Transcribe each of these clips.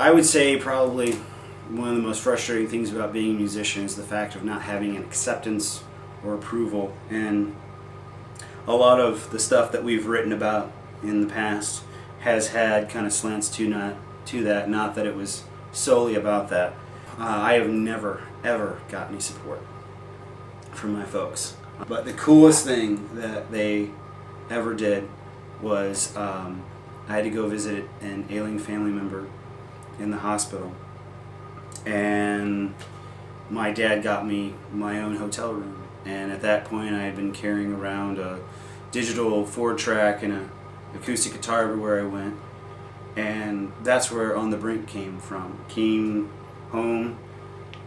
I would say probably one of the most frustrating things about being a musician is the fact of not having an acceptance or approval. And a lot of the stuff that we've written about in the past has had kind of slants to that, not that it was solely about that. I have never, ever got any support from my folks. But the coolest thing that they ever did was I had to go visit an ailing family member in the hospital, and my dad got me my own hotel room. And at that point I had been carrying around a digital 4-track and an acoustic guitar everywhere I went, and that's where On the Brink came from. Came home,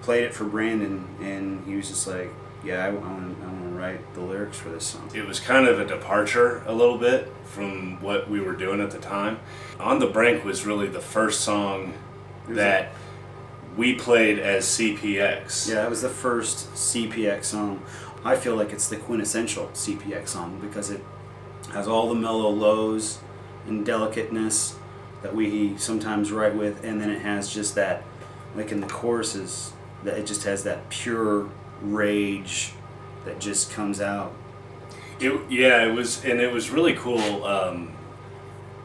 played it for Brandon, and he was just like, yeah, I want to write the lyrics for this song. It was kind of a departure a little bit from what we were doing at the time. On the Brink was really the first song that we played as C.P.X. Yeah, it was the first C.P.X. song. I feel like it's the quintessential C.P.X. song because it has all the mellow lows and delicateness that we sometimes write with, and then it has just that, like in the choruses, that it just has that pure rage that just comes out. It was really cool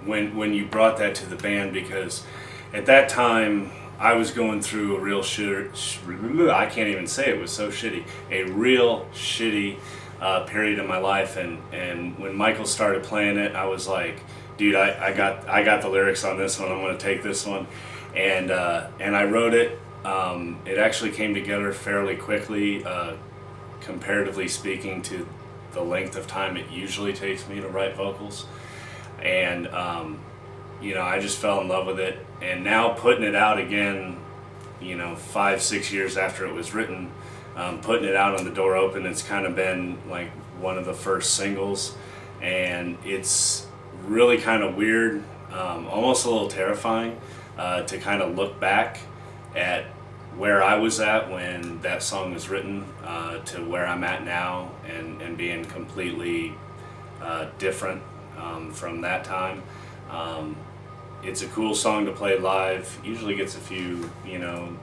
when you brought that to the band, because at that time I was going through a real I can't even say it, was so shitty. A real shitty period in my life, and when Michael started playing it, I was like, dude, I got the lyrics on this one. I'm going to take this one, and I wrote it. It actually came together fairly quickly, comparatively speaking to the length of time it usually takes me to write vocals, and I just fell in love with it. And now putting it out again, 5-6 years after it was written, putting it out on the Door Open, it's kind of been like one of the first singles, and it's really kind of weird, almost a little terrifying, to kind of look back at where I was at when that song was written, to where I'm at now, and being completely different from that time. It's a cool song to play live. Usually gets a few,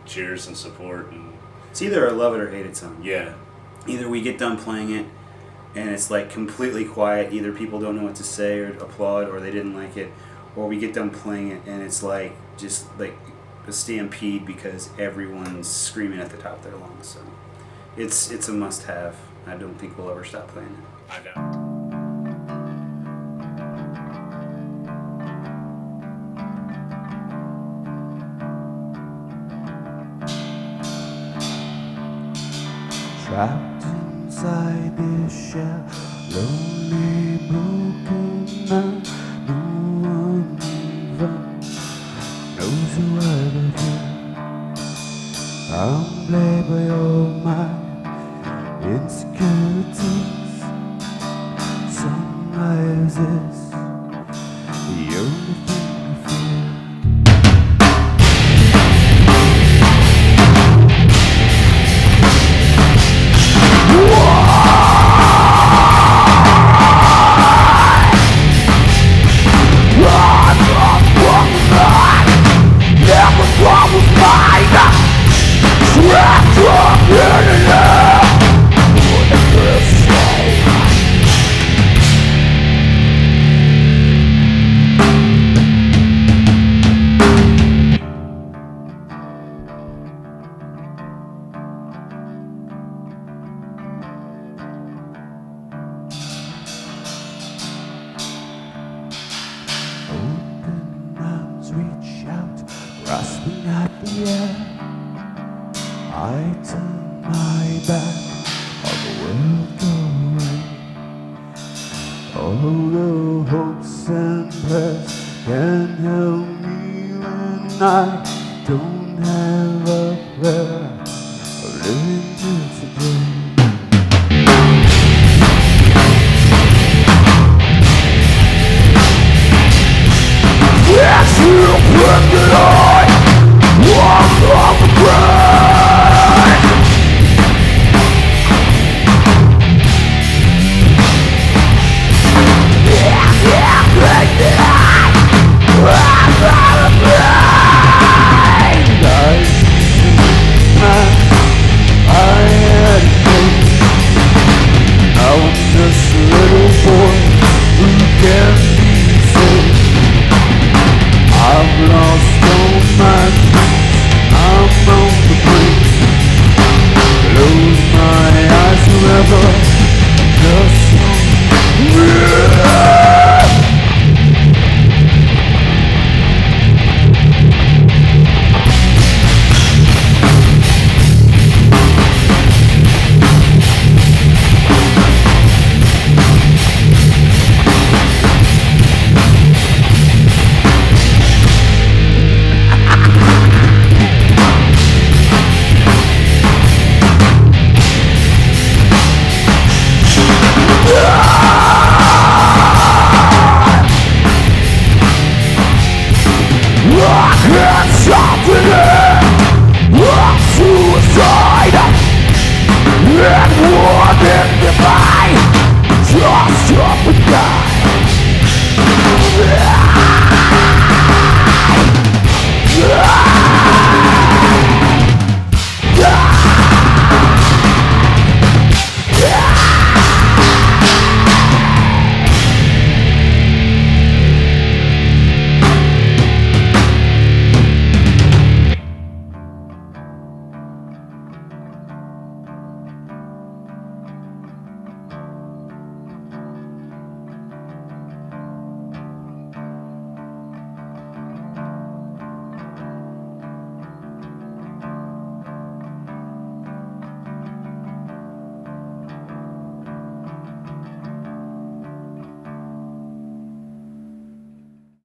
cheers and support. And it's either a love it or hate it song. Yeah. Either we get done playing it and it's like completely quiet. Either people don't know what to say or applaud, or they didn't like it, or we get done playing it and it's like just like a stampede because everyone's screaming at the top of their lungs. So it's a must-have. I don't think we'll ever stop playing it. I don't. Trapped inside this shell, lonely, broken man. No one even knows who I love you. I'm played by all my insecurities. Sunrise is the only thing I feel. Open arms reach out, grasping at the air. I turn my back, all the world go away. All the hopes and prayers can help me when I don't have a prayer of living till today. Yes, you put it on.